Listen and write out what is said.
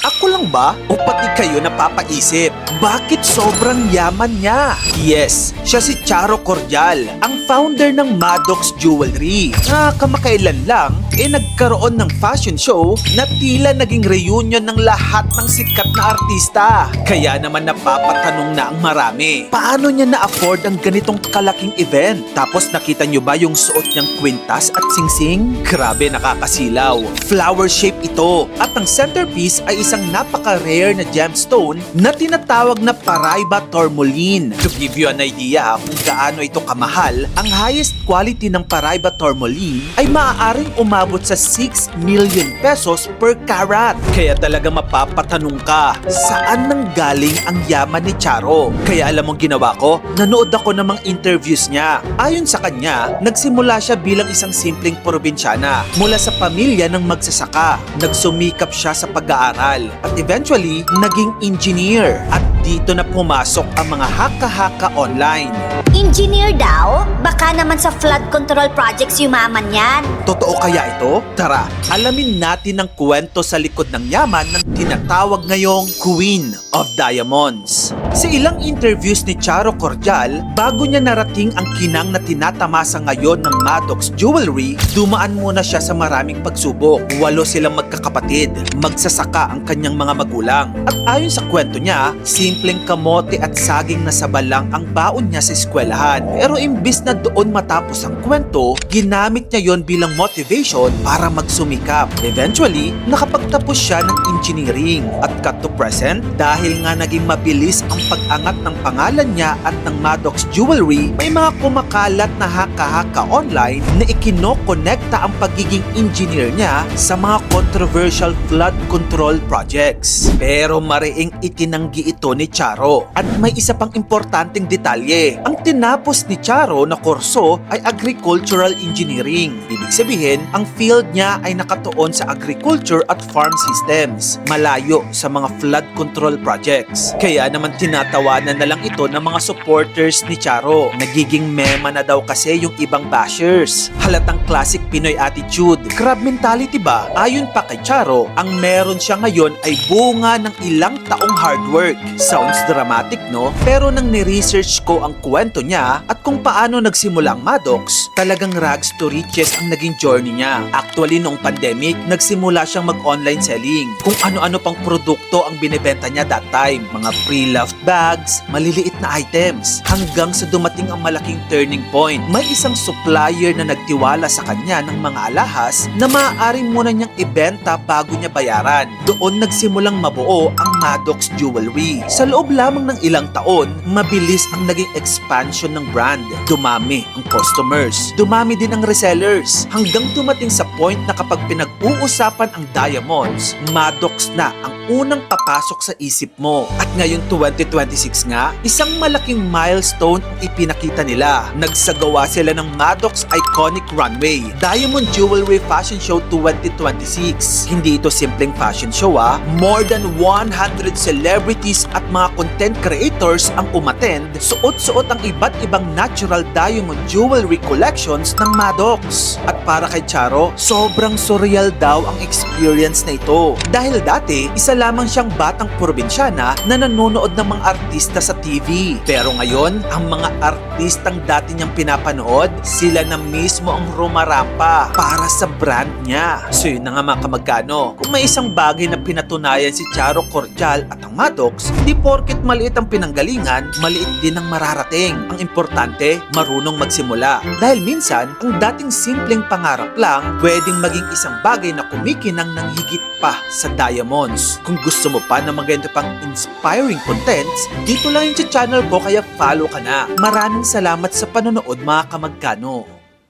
Ako lang ba? O pati kayo napapaisip? Bakit sobrang yaman niya? Yes, siya si Charo Cordial, ang founder ng Maddox Jewelry. Na kamakailan lang, nagkaroon ng fashion show na tila naging reunion ng lahat ng sikat na artista. Kaya naman napapatanong na ang marami, paano niya na-afford ang ganitong kalaking event? Tapos nakita niyo ba yung suot niyang kwintas at singsing? Grabe, nakakasilaw. Flower shape ito. At ang centerpiece ay isang napaka-rare na gemstone na tinatawag na Paraiba Tourmaline. To give you an idea kung gaano ito kamahal, ang highest quality ng Paraiba Tourmaline ay maaaring umabot sa 6 million pesos per carat. Kaya talaga mapapatanong ka, saan nanggaling ang yaman ni Charo? Kaya alam mong ginawa ko, nanood ako ng mga interviews niya. Ayon sa kanya, nagsimula siya bilang isang simpleng probinsyana mula sa pamilya ng magsasaka. Nagsumikap siya sa pag-aaral at eventually naging engineer. At dito na pumasok ang mga haka-haka online. Engineer daw? Baka naman sa flood control projects yumaman yan. Totoo kaya ito? Tara, alamin natin ang kwento sa likod ng yaman ng tinatawag ngayong Queen of Diamonds. Sa ilang interviews ni Charo Cordial, bago niya narating ang kinang na tinatamasa ngayon ng Maddox Jewelry, dumaan muna siya sa maraming pagsubok. 8 silang magkakapatid, magsasaka ang kanyang mga magulang. At ayon sa kwento niya, simpleng kamote at saging na saba lang ang baon niya sa eskwelahan. Pero imbis na doon matapos ang kwento, ginamit niya yon bilang motivation para magsumikap. Eventually, nakapagtapos siya ng engineering. At cut to present, dahil nga naging mabilis ang pag-angat ng pangalan niya at ng Maddox Jewelry, may mga kumakalat na haka-haka online na ikinokonekta ang pagiging engineer niya sa mga controversial flood control projects. Pero mariing itinanggi ito ni Charo. At may isa pang importanteng detalye. Ang tinapos ni Charo na kurso ay agricultural engineering. Ibig sabihin, ang field niya ay nakatuon sa agriculture at farm systems, malayo sa mga flood control projects. Kaya naman tinatawanan na lang ito ng mga supporters ni Charo. Nagiging mema na daw kasi yung ibang bashers. Halatang classic Pinoy attitude. Crab mentality ba? Ayon pa kay Charo, ang meron siya ngayon ay bunga ng ilang taong hard work. Sounds dramatic, no? Pero nang ni-research ko ang kwento niya at kung paano nagsimula ang Maddox, talagang rags to riches ang naging journey niya. Actually, noong pandemic, nagsimula siyang mag-online selling. Kung ano-ano pang produkto ang binebenta niya that time. Mga pre-loved bags, maliliit na items. Hanggang sa dumating ang malaking turning point. May isang supplier na nagtiwala sa kanya ng mga alahas na maaaring muna niyang ibenta bago niya bayaran. Doon nagsimulang mabuo ang Maddox Jewelry. Sa loob lamang ng ilang taon, mabilis ang naging expansion ng brand. Dumami ang customers. Dumami din ang resellers. Hanggang dumating sa point na kapag pinag-uusapan ang diamonds, Maddox na ang unang papasok sa isip mo. At ngayong 2026 nga, isang malaking milestone ang ipinakita nila. Nagsagawa sila ng Maddox Iconic Runway, Diamond Jewelry Fashion Show 2026. Hindi ito simpleng fashion show More than 100 celebrities at mga content creators ang umattend, suot-suot ang iba't ibang natural diamond jewelry collections ng Maddox. At para kay Charo, sobrang surreal daw ang experience na ito. Dahil dati, isa lamang siyang batang probinsyana na nanonood ng mga artista sa TV. Pero ngayon, ang mga artistang dati niyang pinapanood, sila na mismo ang rumarampa para sa brand niya. So yun na nga mga kamagkano, kung may isang bagay na pinatunayan si Charo Cordial at ang Maddox, hindi porket maliit ang pinanggalingan, maliit din ang mararating. Ang importante, marunong magsimula. Dahil minsan, ang dating simpleng pangarap lang, pwedeng maging isang bagay na kumikinang ng higit pa sa diamonds. Kung gusto mo pa ng maganda pang inspiring contents, dito lang yung sa channel ko kaya follow ka na. Maraming salamat sa panonood mga kamagkano.